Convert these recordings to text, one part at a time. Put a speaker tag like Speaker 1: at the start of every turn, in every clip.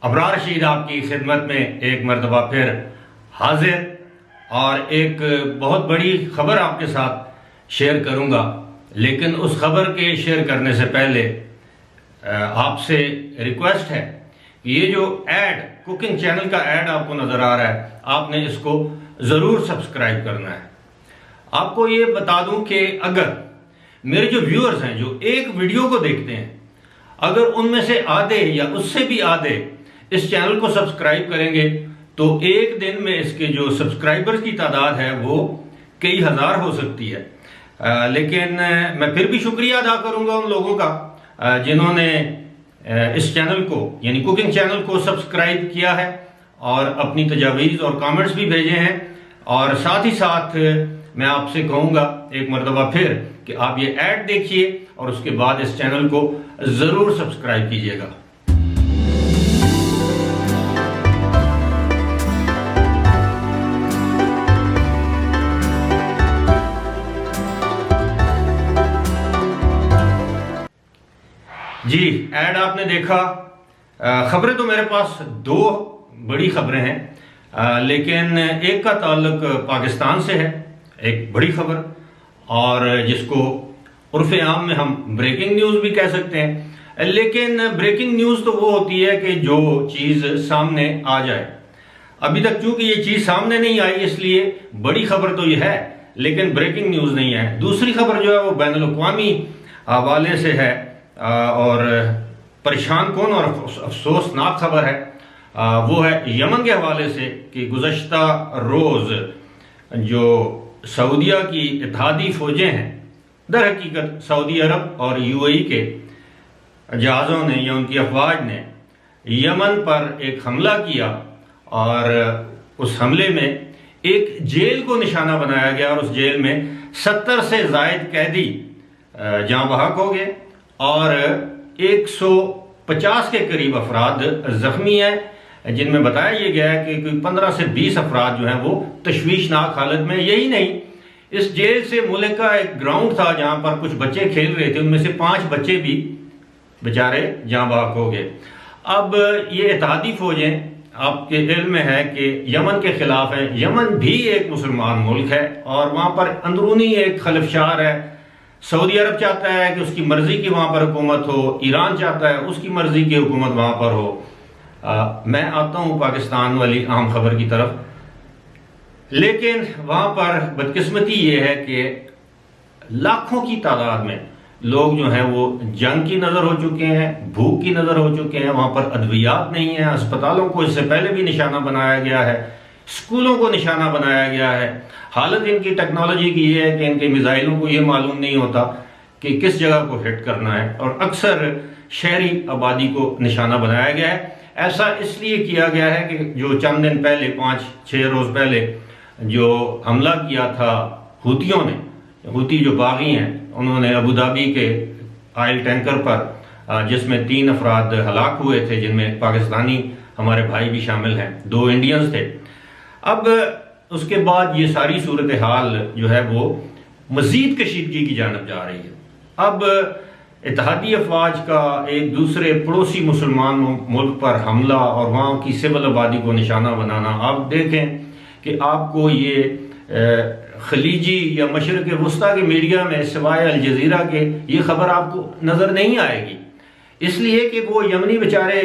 Speaker 1: अबरार रशीद आपकी खिदमत में एक मरतबा फिर हाजिर और एक बहुत बड़ी खबर आपके साथ शेयर करूंगा। लेकिन उस खबर के शेयर करने से पहले आपसे रिक्वेस्ट है कि ये जो ऐड कुकिंग चैनल का ऐड आपको नज़र आ रहा है, आपने इसको ज़रूर सब्सक्राइब करना है। आपको ये बता दूं कि अगर मेरे जो व्यूअर्स हैं जो एक वीडियो को देखते हैं, अगर उनमें से आधे या उससे भी आधे इस चैनल को सब्सक्राइब करेंगे तो एक दिन में इसके जो सब्सक्राइबर्स की तादाद है वो कई हज़ार हो सकती है। लेकिन मैं फिर भी शुक्रिया अदा करूंगा उन लोगों का जिन्होंने इस चैनल को यानी कुकिंग चैनल को सब्सक्राइब किया है और अपनी तजावीज़ और कमेंट्स भी भेजे हैं। और साथ ही साथ मैं आपसे कहूँगा एक मरतबा फिर कि आप ये ऐड देखिए और उसके बाद इस चैनल को ज़रूर सब्सक्राइब कीजिएगा। जी, ऐड आपने देखा। खबरें तो मेरे पास दो बड़ी खबरें हैं, लेकिन एक का ताल्लुक पाकिस्तान से है, एक बड़ी खबर, और जिसको उर्फ़ आम में हम ब्रेकिंग न्यूज़ भी कह सकते हैं। लेकिन ब्रेकिंग न्यूज़ तो वो होती है कि जो चीज़ सामने आ जाए। अभी तक चूंकि ये चीज़ सामने नहीं आई इसलिए बड़ी खबर तो ये है, लेकिन ब्रेकिंग न्यूज़ नहीं है। दूसरी खबर जो है वो बैनुल अक़वामी हवाले से है और परेशान कौन और अफसोसनाक खबर है, वो है यमन के हवाले से कि गुज़श्ता रोज़ जो सऊदिया की इत्तेहादी फ़ौजें हैं, दर हकीकत सऊदी अरब और यूएई के जहाज़ों ने या उनकी अफवाज ने यमन पर एक हमला किया और उस हमले में एक जेल को निशाना बनाया गया और उस जेल में 70 से ज़ायद कैदी जाँ बहक हो गए और 150 के करीब अफराद ज़ख्मी हैं, जिनमें बताया ये गया है कि 15 से 20 अफराद जो हैं वो तशवीशनाक हालत में। यही नहीं, इस जेल से मुल्क का एक ग्राउंड था जहाँ पर कुछ बच्चे खेल रहे थे, उनमें से 5 बच्चे भी बेचारे जाँ बहक हो गए। अब ये इत्तेहादी फ़ौजें आपके इल्म में है कि यमन के खिलाफ है। यमन भी एक मुसलमान मुल्क है और वहाँ पर अंदरूनी एक खलफशार है। सऊदी अरब चाहता है कि उसकी मर्जी की वहाँ पर हुकूमत हो, ईरान चाहता है उसकी मर्जी की हुकूमत वहाँ पर हो। मैं आता हूँ पाकिस्तान वाली अहम खबर की तरफ। लेकिन वहाँ पर बदकिस्मती ये है कि लाखों की तादाद में लोग जो हैं वो जंग की नज़र हो चुके हैं, भूख की नज़र हो चुके हैं। वहाँ पर अद्वियात नहीं है, अस्पतालों को इससे पहले भी निशाना बनाया गया है, स्कूलों को निशाना बनाया गया है। हालत इनकी टेक्नोलॉजी की ये है कि इनके मिसाइलों को ये मालूम नहीं होता कि किस जगह को हिट करना है और अक्सर शहरी आबादी को निशाना बनाया गया है। ऐसा इसलिए किया गया है कि जो चंद दिन पहले 5-6 रोज़ पहले जो हमला किया था हूतियों ने, हूती जो बागी हैं, उन्होंने अबू धाबी के ऑयल टैंकर पर जिसमें 3 अफराद हलाक हुए थे, जिनमें पाकिस्तानी हमारे भाई भी शामिल हैं, 2 इंडियंस थे। अब उसके बाद ये सारी सूरत हाल जो है वो मज़ीद कशीदगी की जानब जा रही है। अब इत्तेहादी अफवाज का एक दूसरे पड़ोसी मुसलमान मुल्क पर हमला और वहाँ की सिविल आबादी को निशाना बनाना, आप देखें कि आपको ये खलीजी या मशरक़ वस्ता के मीडिया में सिवाय अल जज़ीरा के ये खबर आपको नज़र नहीं आएगी, इसलिए कि वो यमनी बेचारे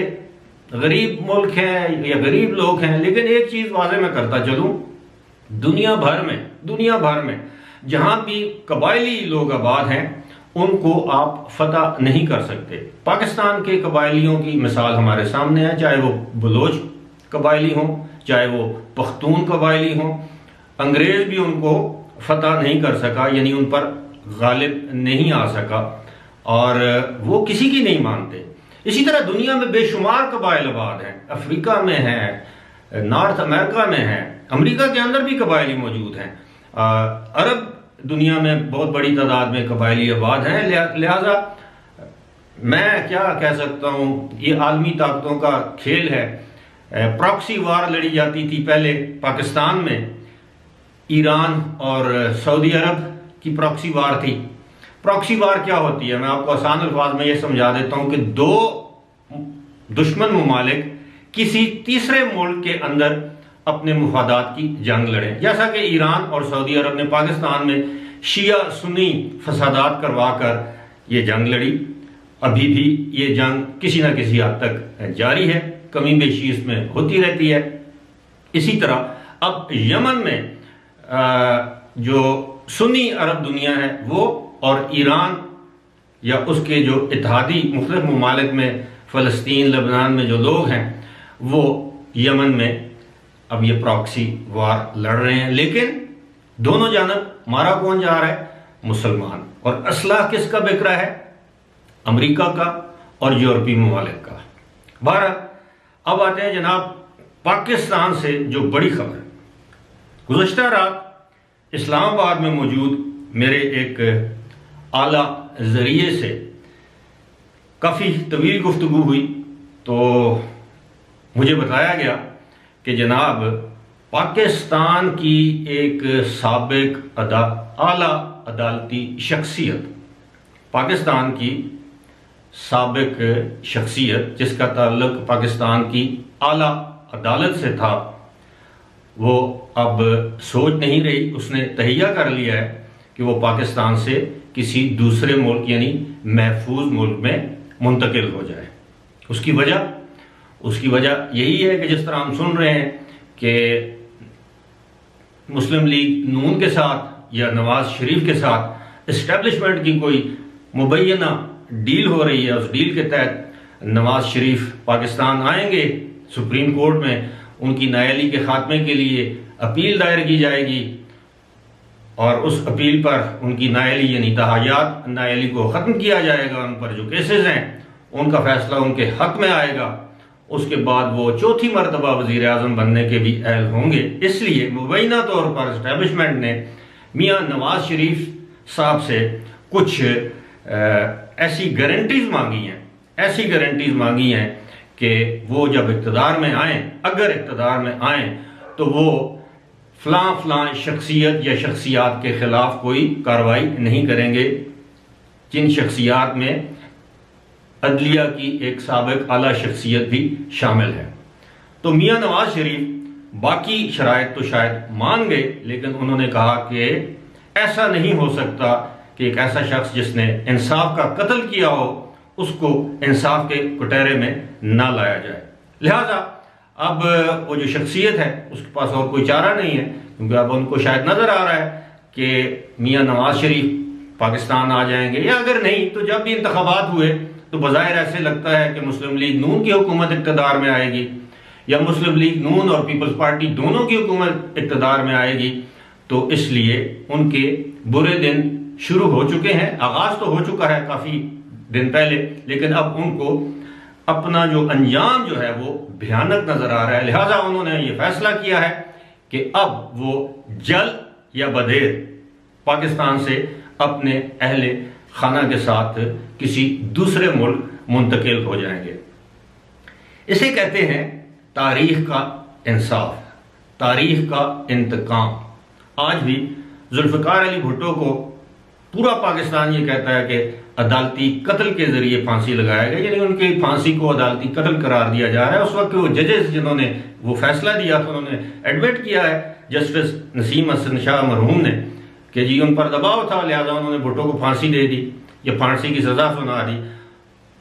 Speaker 1: गरीब मुल्क हैं या गरीब लोग हैं। लेकिन एक चीज़ वाज़ेह मैं करता चलूँ, दुनिया भर में जहाँ भी कबायली लोग आबाद हैं उनको आप फतह नहीं कर सकते। पाकिस्तान के कबायलियों की मिसाल हमारे सामने है, चाहे वो बलोच कबायली हों, चाहे वो पख्तून कबायली हों। अंग्रेज़ भी उनको फतह नहीं कर सका, यानी उन पर गालिब नहीं आ सका और वो किसी की नहीं मानते। इसी तरह दुनिया में बेशुमार कबाइल आबाद हैं, अफ्रीका में हैं, नॉर्थ अमेरिका में हैं, अमेरिका के अंदर भी कबायली मौजूद हैं, अरब दुनिया में बहुत बड़ी तादाद में कबायली आबाद हैं। लिहाजा मैं क्या कह सकता हूँ, ये आलमी ताकतों का खेल है। प्रॉक्सी वार लड़ी जाती थी पहले पाकिस्तान में, ईरान और सऊदी अरब की प्रॉक्सी वार थी। प्रॉक्सी वार क्या होती है, मैं आपको आसान अल्फाज में ये समझा देता हूँ कि 2 दुश्मन ममालिक किसी तीसरे मुल्क के अंदर अपने मुफादात की जंग लड़ें, जैसा कि ईरान और सऊदी अरब ने पाकिस्तान में शिया सुन्नी फसादात करवाकर ये जंग लड़ी। अभी भी ये जंग किसी न किसी हद तक जारी है, कमी बेशी इसमें होती रहती है। इसी तरह अब यमन में जो सुन्नी अरब दुनिया है वो और ईरान या उसके जो इत्तेहादी मुख्तलिफ ममालिक में फ़लस्तीन लबनान में जो लोग हैं वो यमन में अब ये प्रॉक्सी वार लड़ रहे हैं, लेकिन दोनों जानब मारा कौन जा रहा है? मुसलमान। और असलाह किसका बिक रहा है? अमेरिका का और यूरोपीय ममालिक का। बहरहाल अब आते हैं जनाब पाकिस्तान से जो बड़ी खबर। गुज़श्ता रात इस्लामाबाद में मौजूद मेरे एक आला ज़रिए से काफ़ी तवील गुफ्तगू हुई, तो मुझे बताया गया कि जनाब पाकिस्तान की एक साबिक आला अदालती शख्सियत, पाकिस्तान की साबिक शख्सियत जिसका ताल्लुक पाकिस्तान की आला अदालत से था, वो अब सोच नहीं रही, उसने तहैया कर लिया है कि वो पाकिस्तान से किसी दूसरे मुल्क यानी महफूज मुल्क में मुंतकिल हो जाए। उसकी वजह यही है कि जिस तरह हम सुन रहे हैं कि मुस्लिम लीग नून के साथ या नवाज शरीफ के साथ इस्टेब्लिशमेंट की कोई मुबैना डील हो रही है, उस डील के तहत नवाज शरीफ पाकिस्तान आएंगे, सुप्रीम कोर्ट में उनकी नाअहली के खात्मे के लिए अपील दायर की जाएगी और उस अपील पर उनकी नाअहली यानी तहायात नाअहली को ख़त्म किया जाएगा, उन पर जो केसेस हैं उनका फैसला उनके हक में आएगा। उसके बाद वो चौथी मरतबा वज़ीर आज़म बनने के भी अहल होंगे। इसलिए मुबैना तौर पर इस्टेब्लिशमेंट ने मियाँ नवाज शरीफ साहब से कुछ ऐसी गारंटीज मांगी हैं कि वो जब इक़्तिदार में आएँ, अगर इक़्तिदार में आएँ तो वो फ़लाँ शख्सियत या शख्सियात के ख़िलाफ़ कोई कार्रवाई नहीं करेंगे, जिन शख्सियात में अदलिया की एक साबिक आला शख्सियत भी शामिल है। तो मियाँ नवाज शरीफ बाकी शराइत तो शायद मान गए, लेकिन उन्होंने कहा कि ऐसा नहीं हो सकता कि एक ऐसा शख्स जिसने इंसाफ का कत्ल किया हो उसको इंसाफ के कुटेरे में ना लाया जाए। लिहाजा अब वो जो शख्सियत है उसके पास और कोई चारा नहीं है, क्योंकि अब उनको शायद नज़र आ रहा है कि मियाँ नवाज शरीफ पाकिस्तान आ जाएंगे, या अगर नहीं तो जब भी इंतखाबात हुए तो बज़ाहिर ऐसे लगता है कि मुस्लिम लीग नून की हुकूमत इक़्तिदार में आएगी या मुस्लिम लीग नून और पीपल्स पार्टी दोनों की हुकूमत इक़्तिदार में आएगी। तो इसलिए उनके बुरे दिन शुरू हो चुके हैं, आगाज़ तो हो चुका है काफ़ी दिन पहले, लेकिन अब उनको अपना जो अंजाम जो है वो भयानक नज़र आ रहा है। लिहाजा उन्होंने ये फैसला किया है कि अब वो जल्द या बदेर पाकिस्तान से अपने अहले खाना के साथ किसी दूसरे मुल्क मुंतकिल हो जाएंगे। इसे कहते हैं तारीख का इंसाफ, तारीख का इंतकाम। आज भी जुल्फ़िकार अली भुट्टो को पूरा पाकिस्तान ये कहता है कि अदालती कत्ल के जरिए फांसी लगाया गया, यानी उनकी फांसी को अदालती कत्ल करार दिया जा रहा है। उस वक्त वो जजेस जिन्होंने वो फैसला दिया था उन्होंने एडमिट किया है, जस्टिस नसीम हसन शाह मरहूम ने, कि जी उन पर दबाव था, लिहाजा उन्होंने भुट्टो को फांसी दे दी या फांसी की सज़ा सुना दी।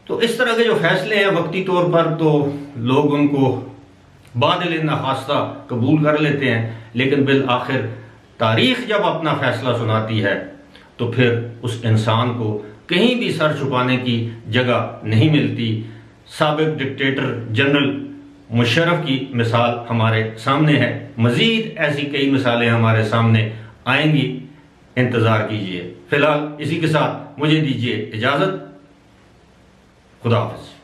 Speaker 1: तो इस तरह के जो फैसले हैं वक्ती तौर पर तो लोग उनको बादिल नाखास्ता कबूल कर लेते हैं, लेकिन बिल आखिर तारीख जब अपना फैसला सुनाती है तो फिर उस इंसान को कहीं भी सर छुपाने की जगह नहीं मिलती। साबिक डिक्टेटर जनरल मुशर्रफ की मिसाल हमारे सामने है, मज़ीद ऐसी कई मिसालें हमारे सामने आएंगी, इंतज़ार कीजिए। फिलहाल इसी के साथ मुझे दीजिए इजाज़त। खुदा हाफ़िज़।